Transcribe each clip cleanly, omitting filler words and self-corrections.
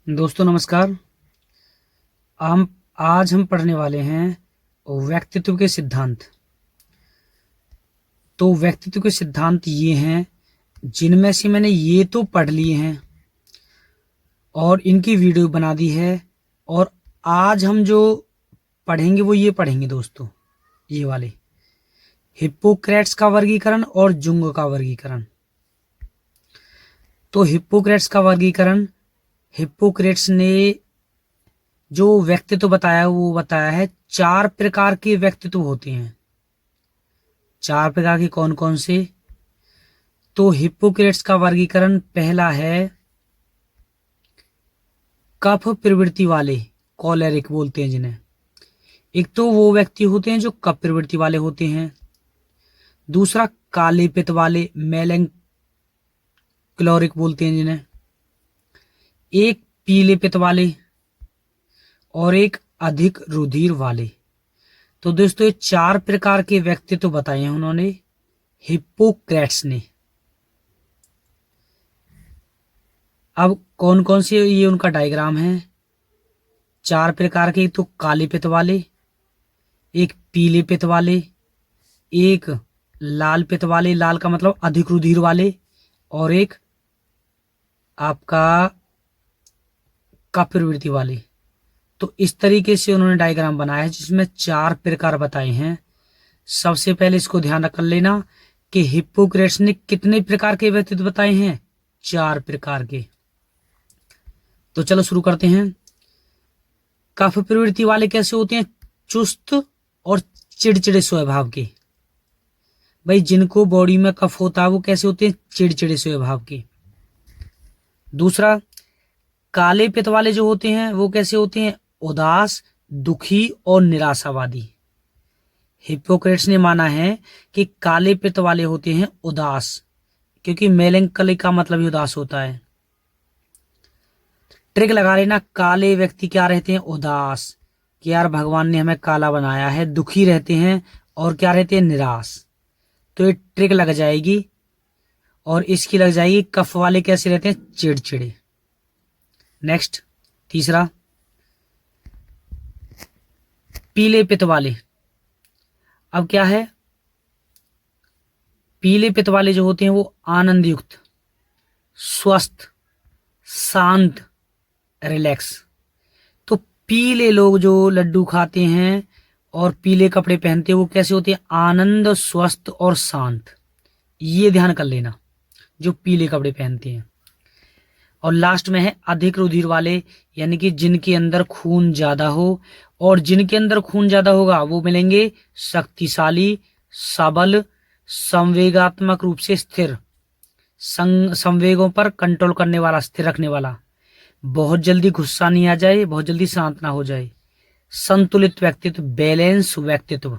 दोस्तों नमस्कार। हम आज हम पढ़ने वाले हैं व्यक्तित्व के सिद्धांत। तो व्यक्तित्व के सिद्धांत ये हैं जिनमें से मैंने ये तो पढ़ लिए हैं और इनकी वीडियो बना दी है। और आज हम जो पढ़ेंगे वो ये पढ़ेंगे दोस्तों, ये वाले हिप्पोक्रेट्स का वर्गीकरण और जुंग का वर्गीकरण। तो हिप्पोक्रेट्स का वर्गीकरण, हिप्पोक्रेट्स ने जो व्यक्तित्व बताया वो बताया है 4 प्रकार के व्यक्तित्व होते हैं। 4 प्रकार के कौन कौन से? तो हिप्पोक्रेट्स का वर्गीकरण पहला है कफ प्रवृत्ति वाले, कॉलेरिक बोलते हैं जिन्हें। एक तो वो व्यक्ति होते हैं जो कफ प्रवृत्ति वाले होते हैं। दूसरा काले पित्त वाले, मेलेंक्लोरिक बोलते हैं जिन्हें। एक पीले पित्त वाले और एक अधिक रुधिर वाले। तो दोस्तों ये 4 प्रकार के व्यक्तित्व बताए हैं उन्होंने, हिप्पोक्रेट्स ने। अब कौन कौन से ये उनका डायग्राम है। 4 प्रकार के, तो काले पित्त वाले, एक पीले पित्त वाले, एक लाल पित्त वाले, लाल का मतलब अधिक रुधिर वाले, और एक आपका कफ प्रवृत्ति वाले। तो इस तरीके से उन्होंने डायग्राम बनाया है जिसमें 4 प्रकार बताए हैं। सबसे पहले इसको ध्यान रख लेना कि हिप्पोक्रेट्स ने कितने प्रकार के व्यक्तित्व बताए हैं, 4 प्रकार के। तो चलो शुरू करते हैं। कफ प्रवृत्ति वाले कैसे होते हैं? चुस्त और चिड़चिड़े स्वभाव के। भाई जिनको बॉडी में कफ होता है वो कैसे होते हैं? चिड़चिड़े स्वभाव के। दूसरा, काले पित्त वाले जो होते हैं वो कैसे होते हैं? उदास, दुखी और निराशावादी। हिप्पोक्रेट्स ने माना है कि काले पित्त वाले होते हैं उदास, क्योंकि मेलेंकली का मतलब ही उदास होता है। ट्रिक लगा लेना, काले व्यक्ति क्या रहते हैं? उदास, कि यार भगवान ने हमें काला बनाया है। दुखी रहते हैं और क्या रहते हैं? निराश। तो ये ट्रिक लग जाएगी। और इसकी लग जाएगी कफ वाले कैसे रहते हैं? चिड़चिड़े। नेक्स्ट, तीसरा, पीले पित्त वाले। अब क्या है? पीले पित्त वाले जो होते हैं वो आनंद युक्त, स्वस्थ, शांत, रिलैक्स। तो पीले लोग जो लड्डू खाते हैं और पीले कपड़े पहनते हैं वो कैसे होते हैं? आनंद, स्वस्थ और शांत। ये ध्यान कर लेना, जो पीले कपड़े पहनते हैं। और लास्ट में है अधिक रुधिर वाले, यानी कि जिनके अंदर खून ज्यादा हो। और जिनके अंदर खून ज्यादा होगा वो मिलेंगे शक्तिशाली, सबल, संवेगात्मक रूप से स्थिर, संवेगों पर कंट्रोल करने वाला, स्थिर रखने वाला। बहुत जल्दी गुस्सा नहीं आ जाए, बहुत जल्दी शांत ना हो जाए। संतुलित व्यक्तित्व, बैलेंस व्यक्तित्व।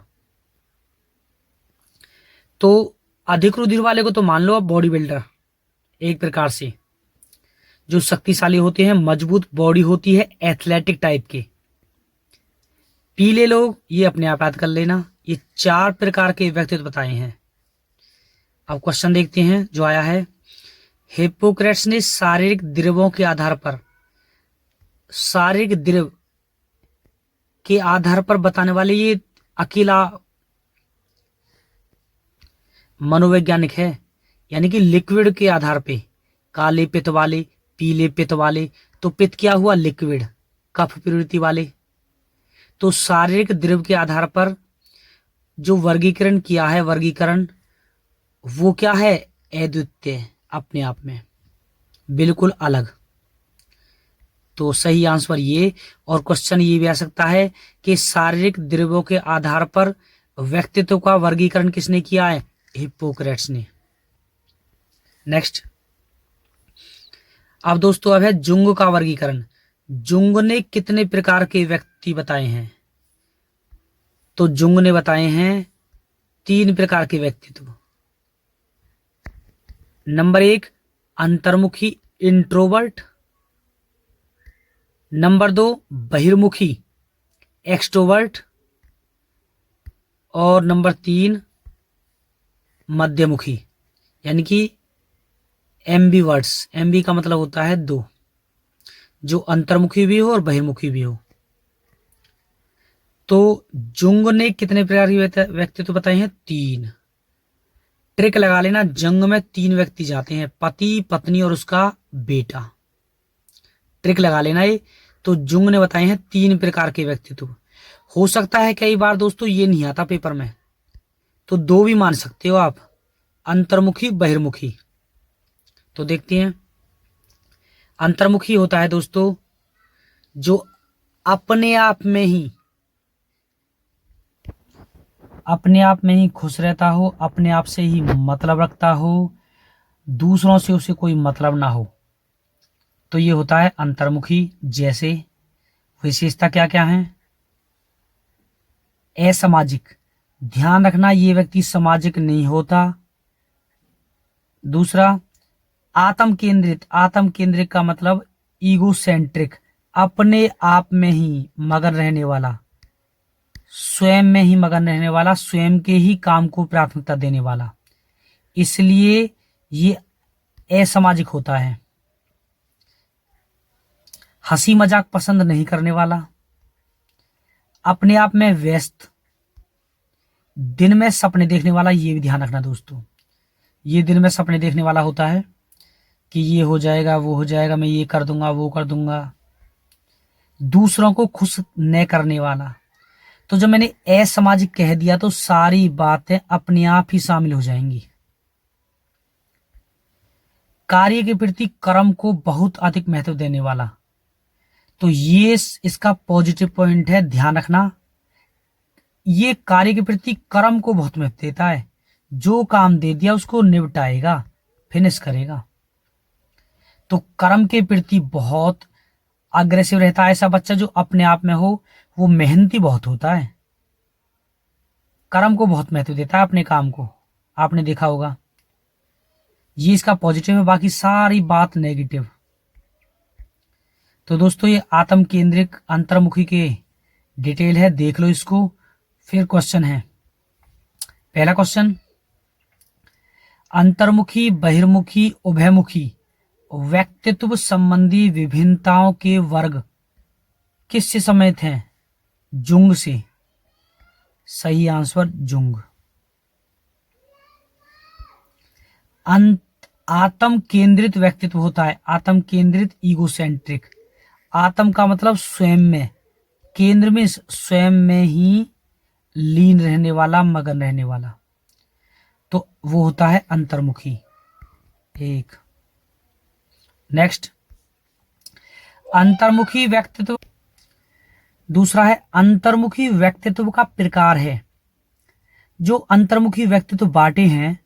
तो अधिक रुधिर वाले को तो मान लो आप बॉडी बिल्डर, एक प्रकार से जो शक्तिशाली होते हैं, मजबूत बॉडी होती है, एथलेटिक टाइप के। पीले लोग, ये अपने आप याद कर लेना। ये 4 प्रकार के व्यक्तित्व बताए हैं। अब क्वेश्चन देखते हैं जो आया है। हिप्पोक्रेट्स ने शारीरिक द्रव्यों के आधार पर, शारीरिक द्रव्य के आधार पर बताने वाले ये अकेला मनोवैज्ञानिक है, यानी कि लिक्विड के आधार पे। काले पित्त वाले, पीले पित्त वाले, तो पित्त क्या हुआ? लिक्विड। कफ प्रवृत्ति वाले, तो शारीरिक द्रव्य के आधार पर जो वर्गीकरण किया है, वर्गीकरण वो क्या है? अद्वितीय, अपने आप में बिल्कुल अलग। तो सही आंसर ये। और क्वेश्चन ये भी आ सकता है कि शारीरिक द्रव्यों के आधार पर व्यक्तित्व का वर्गीकरण किसने किया है? हिप्पोक्रेट्स ने। नेक्स्ट, अब दोस्तों अब है जुंग का वर्गीकरण। जुंग ने कितने प्रकार के व्यक्ति बताए हैं? तो जुंग ने बताए हैं 3 प्रकार के व्यक्तित्व। नंबर 1, अंतर्मुखी, इंट्रोवर्ट। नंबर 2, बहिर्मुखी, एक्सट्रोवर्ट। और नंबर 3, मध्यमुखी, यानी कि एम्बीवर्ट्स। एम्बी का मतलब होता है 2। जो अंतर्मुखी भी हो और बहिर्मुखी भी हो। तो जुंग ने कितने प्रकार के व्यक्तित्व बताए हैं? 3। ट्रिक लगा लेना, जंग में 3 व्यक्ति जाते हैं, पति, पत्नी और उसका बेटा। ट्रिक लगा लेना ये। तो जुंग ने बताए हैं 3 प्रकार के व्यक्तित्व। हो सकता है कई बार दोस्तों ये नहीं आता पेपर में, तो 2 भी मान सकते हो आप, अंतर्मुखी, बहिर्मुखी। तो देखते हैं। अंतर्मुखी होता है दोस्तों जो अपने आप में ही खुश रहता हो, अपने आप से ही मतलब रखता हो, दूसरों से उसे कोई मतलब ना हो, तो ये होता है अंतर्मुखी। जैसे विशेषता क्या क्या है? असामाजिक, ध्यान रखना ये व्यक्ति सामाजिक नहीं होता। दूसरा, आत्म केंद्रित, आत्म केंद्रित का मतलब ईगो सेंट्रिक, अपने आप में ही मगन रहने वाला, स्वयं में ही मगन रहने वाला, स्वयं के ही काम को प्राथमिकता देने वाला, इसलिए ये असामाजिक होता है। हंसी मजाक पसंद नहीं करने वाला, अपने आप में व्यस्त, दिन में सपने देखने वाला। ये भी ध्यान रखना दोस्तों, ये दिन में सपने देखने वाला होता है कि ये हो जाएगा, वो हो जाएगा, मैं ये कर दूंगा, वो कर दूंगा। दूसरों को खुश न करने वाला। तो जब मैंने असामाजिक कह दिया तो सारी बातें अपने आप ही शामिल हो जाएंगी। कार्य के प्रति कर्म को बहुत अधिक महत्व देने वाला, तो ये इसका पॉजिटिव पॉइंट है, ध्यान रखना। ये कार्य के प्रति कर्म को बहुत महत्व देता है, जो काम दे दिया उसको निपटाएगा, फिनिश करेगा। तो कर्म के प्रति बहुत अग्रेसिव रहता है ऐसा बच्चा जो अपने आप में हो, वो मेहनती बहुत होता है, कर्म को बहुत महत्व देता है, अपने काम को, आपने देखा होगा। ये इसका पॉजिटिव है, बाकी सारी बात नेगेटिव। तो दोस्तों ये आत्म केंद्रित अंतर्मुखी के डिटेल है, देख लो इसको। फिर क्वेश्चन है, पहला क्वेश्चन, अंतर्मुखी, बहिर्मुखी, उभयमुखी व्यक्तित्व संबंधी विभिन्नताओं के वर्ग किससे संबंधित हैं? जुंग से। सही आंसर जुंग। आत्म केंद्रित व्यक्तित्व होता है, आत्म केंद्रित ईगोसेंट्रिक। आत्म का मतलब स्वयं में, केंद्र में स्वयं में ही लीन रहने वाला, मगन रहने वाला, तो वो होता है अंतर्मुखी। एक नेक्स्ट, अंतर्मुखी व्यक्तित्व। दूसरा है अंतर्मुखी व्यक्तित्व का प्रकार है। जो अंतर्मुखी व्यक्तित्व बांटे हैं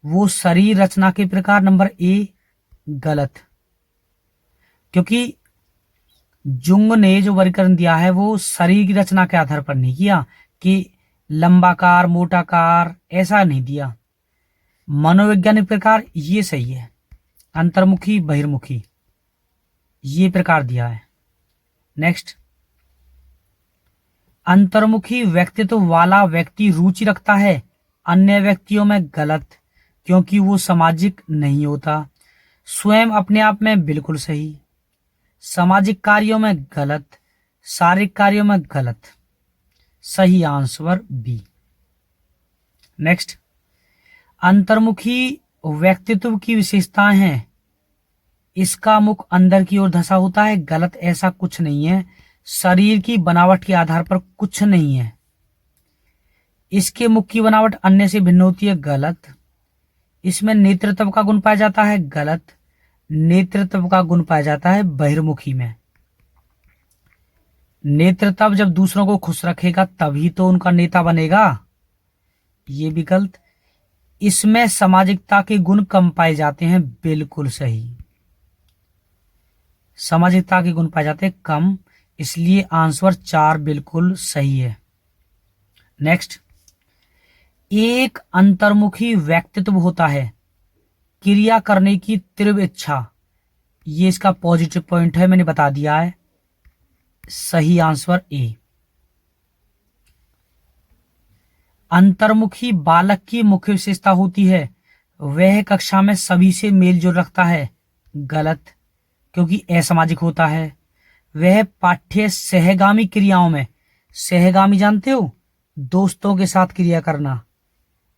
वो शरीर रचना के प्रकार। नंबर ए गलत, क्योंकि जुंग ने जो वर्गीकरण दिया है वो शरीर की रचना के आधार पर नहीं किया कि लंबाकार, मोटाकार, ऐसा नहीं दिया। मनोवैज्ञानिक प्रकार ये सही है, अंतर्मुखी, बहिर्मुखी, ये प्रकार दिया है। नेक्स्ट, अंतर्मुखी व्यक्तित्व वाला व्यक्ति रुचि रखता है अन्य व्यक्तियों में। गलत, क्योंकि वो सामाजिक नहीं होता। स्वयं अपने आप में बिल्कुल सही, सामाजिक कार्यों में गलत, शारीरिक कार्यों में गलत। सही आंसर बी। नेक्स्ट, अंतर्मुखी व्यक्तित्व की विशेषताएं हैं, इसका मुख अंदर की ओर धंसा होता है। गलत, ऐसा कुछ नहीं है। शरीर की बनावट के आधार पर कुछ नहीं है। इसके मुख की बनावट अन्य से भिन्न होती है। गलत। इसमें नेतृत्व का गुण पाया जाता है। गलत, नेतृत्व का गुण पाया जाता है बहिर्मुखी में। नेतृत्व जब दूसरों को खुश रखेगा तभी तो उनका नेता बनेगा, ये भी गलत। इसमें सामाजिकता के गुण कम पाए जाते हैं। बिल्कुल सही, सामाजिकता के गुण पाए जाते हैं कम, इसलिए आंसर 4 बिल्कुल सही है। नेक्स्ट, एक अंतर्मुखी व्यक्तित्व होता है क्रिया करने की तीव्र इच्छा, ये इसका पॉजिटिव पॉइंट है, मैंने बता दिया है। सही आंसर ए। अंतर्मुखी बालक की मुख्य विशेषता होती है वह कक्षा में सभी से मेल जोल रखता है। गलत, क्योंकि असामाजिक होता है। वह पाठ्य सहगामी क्रियाओं में, सहगामी जानते हो, दोस्तों के साथ क्रिया करना,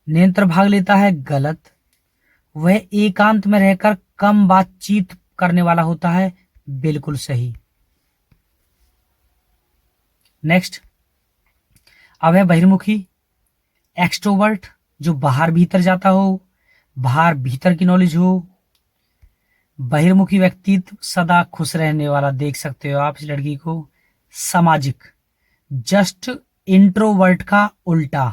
निरंतर भाग लेता है, गलत। वह एकांत में रहकर कम बातचीत करने वाला होता है, बिल्कुल सही। नेक्स्ट, अब है बहिर्मुखी, एक्सट्रोवर्ट, जो बाहर भीतर जाता हो, बाहर भीतर की नॉलेज हो। बहिर्मुखी व्यक्तित्व सदा खुश रहने वाला, देख सकते हो आप इस लड़की को। सामाजिक, जस्ट इंट्रोवर्ट का उल्टा,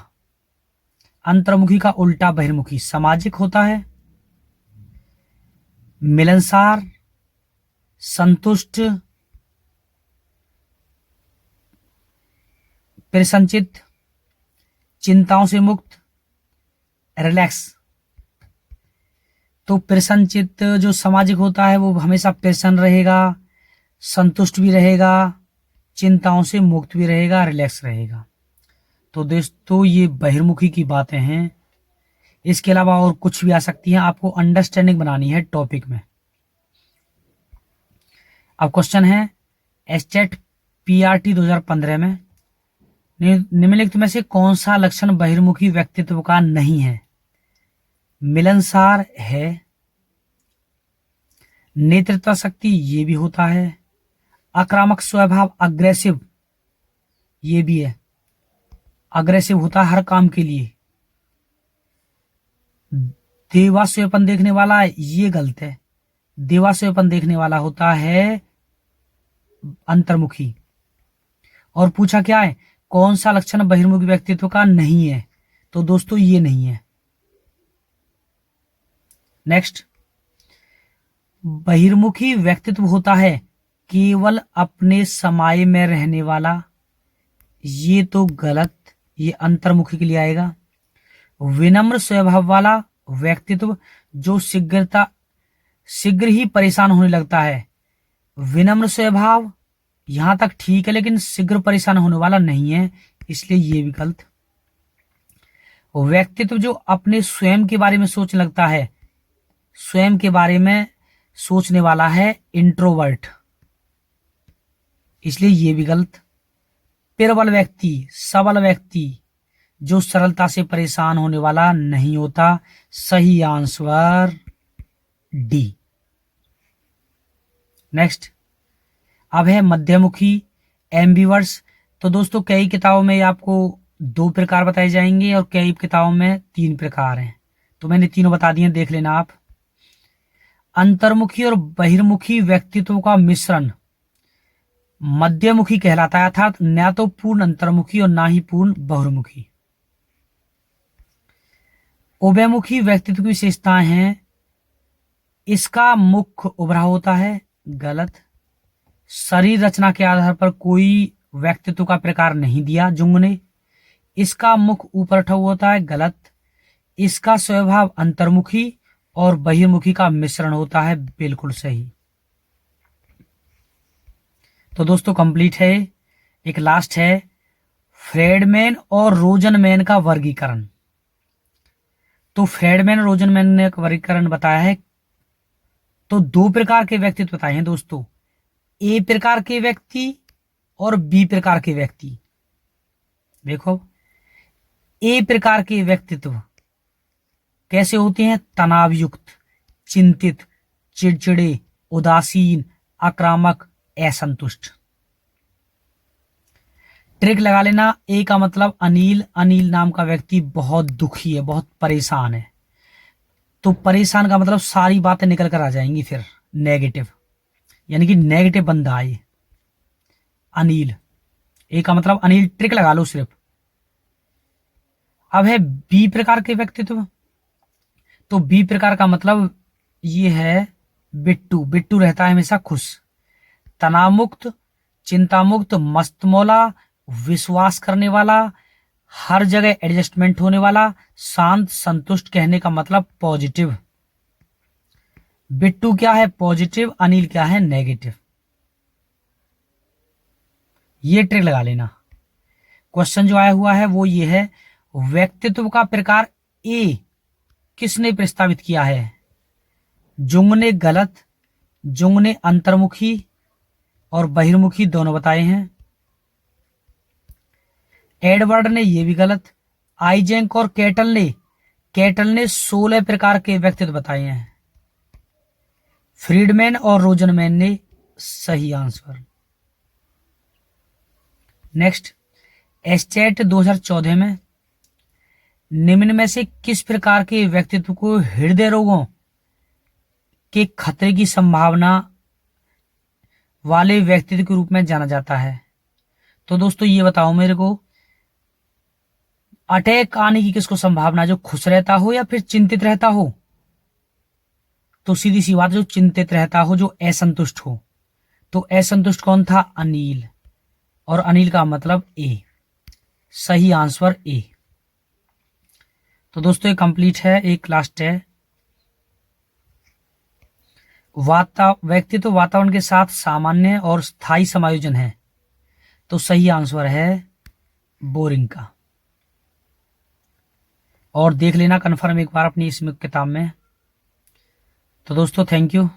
अंतर्मुखी का उल्टा बहिर्मुखी सामाजिक होता है। मिलनसार, संतुष्ट, प्रसन्नचित्त, चिंताओं से मुक्त, रिलैक्स। तो प्रसन्नचित्त जो सामाजिक होता है वो हमेशा प्रसन्न रहेगा, संतुष्ट भी रहेगा, चिंताओं से मुक्त भी रहेगा, रिलैक्स रहेगा। तो दोस्तों ये बहिर्मुखी की बातें हैं। इसके अलावा और कुछ भी आ सकती हैं, आपको अंडरस्टैंडिंग बनानी है टॉपिक में। अब क्वेश्चन है, एस्टेट पीआरटी 2015 में निम्नलिखित में से कौन सा लक्षण बहिर्मुखी व्यक्तित्व का नहीं है? मिलनसार है, नेतृत्व शक्ति ये भी होता है, आक्रामक स्वभाव अग्रेसिव ये भी है, अग्रेसिव होता है हर काम के लिए, देवास्वपन देखने वाला ये गलत है, देवास्वपन देखने वाला होता है अंतर्मुखी। और पूछा क्या है, कौन सा लक्षण बहिर्मुखी व्यक्तित्व का नहीं है? तो दोस्तों ये नहीं है। नेक्स्ट, बहिर्मुखी व्यक्तित्व होता है केवल अपने समाये में रहने वाला, ये तो गलत, ये अंतर्मुखी के लिए आएगा। विनम्र स्वभाव वाला व्यक्तित्व जो शीघ्र ही परेशान होने लगता है, विनम्र स्वभाव यहां तक ठीक है लेकिन शीघ्र परेशान होने वाला नहीं है, इसलिए ये भी गलत। व्यक्तित्व जो अपने स्वयं के बारे में सोचने लगता है, स्वयं के बारे में सोचने वाला है, इंट्रोवर्ट, इसलिए ये भी गलत। प्रबल व्यक्ति, सबल व्यक्ति जो सरलता से परेशान होने वाला नहीं होता, सही आंसर डी। नेक्स्ट, अब है मध्यमुखी, एम्बिवर्स। तो दोस्तों कई किताबों में आपको 2 प्रकार बताए जाएंगे और कई किताबों में 3 प्रकार हैं, तो मैंने तीनों बता दिए, देख लेना आप। अंतर्मुखी और बहिर्मुखी व्यक्तित्व का मिश्रण मध्यमुखी कहलाता है, अर्थात न तो पूर्ण अंतर्मुखी और ना ही पूर्ण बहिर्मुखी। उभयमुखी व्यक्तित्व की विशेषताएं हैं, इसका मुख उभरा होता है, गलत। शरीर रचना के आधार पर कोई व्यक्तित्व का प्रकार नहीं दिया जुंग ने। इसका मुख ऊपर उठा हुआ होता है, गलत। इसका स्वभाव अंतर्मुखी और बहिर्मुखी का मिश्रण होता है, बिल्कुल सही। तो दोस्तों कंप्लीट है। एक लास्ट है, फ्रेडमैन और रोजनमैन का वर्गीकरण। तो फ्रेडमैन रोजनमैन ने एक वर्गीकरण बताया है, तो 2 प्रकार के व्यक्तित्व बताए हैं दोस्तों, ए प्रकार के व्यक्ति और बी प्रकार के व्यक्ति। देखो, ए प्रकार के व्यक्तित्व कैसे होते हैं? तनावयुक्त, चिंतित, चिड़चिड़े, उदासीन, आक्रामक, असंतुष्ट। ट्रिक लगा लेना, ए का मतलब अनिल, अनिल नाम का व्यक्ति बहुत दुखी है, बहुत परेशान है। तो परेशान का मतलब सारी बातें निकल कर आ जाएंगी फिर नेगेटिव, यानी कि नेगेटिव बंदा है अनिल। ए का मतलब अनिल, ट्रिक लगा लो सिर्फ। अब है बी प्रकार के व्यक्तित्व। तो बी प्रकार का मतलब ये है बिट्टू, बिट्टू रहता है हमेशा खुश, तनाव मुक्त, चिंता मुक्त, मस्त मौला, विश्वास करने वाला, हर जगह एडजस्टमेंट होने वाला, शांत, संतुष्ट, कहने का मतलब पॉजिटिव। बिट्टू क्या है? पॉजिटिव। अनिल क्या है? नेगेटिव। ये ट्रिक लगा लेना। क्वेश्चन जो आया हुआ है वो ये है, व्यक्तित्व का प्रकार ए किसने प्रस्तावित किया है? जुंग ने, गलत। जुंग ने अंतर्मुखी और बहिर्मुखी दोनों बताए हैं। एडवर्ड ने ये भी गलत। आइजेंक और केटल ने 16 प्रकार के व्यक्तित्व बताए हैं। फ्रीडमैन और रोजनमैन ने सही आंसर। नेक्स्ट, एस्टेट 2014 में निम्न में से किस प्रकार के व्यक्तित्व को हृदय रोगों के खतरे की संभावना वाले व्यक्तित्व के रूप में जाना जाता है? तो दोस्तों ये बताओ मेरे को, अटैक आने की किसको संभावना, जो खुश रहता हो या फिर चिंतित रहता हो? तो सीधी सी बात, जो चिंतित रहता हो, जो असंतुष्ट हो। तो असंतुष्ट कौन था? अनिल। और अनिल का मतलब ए। सही आंसर ए। तो दोस्तों ये कंप्लीट है। एक लास्ट है, व्यक्तित्व वातावरण के साथ सामान्य और स्थायी समायोजन है। तो सही आंसर है बोरिंग का। और देख लेना कंफर्म एक बार अपनी इस किताब में। तो दोस्तों थैंक यू।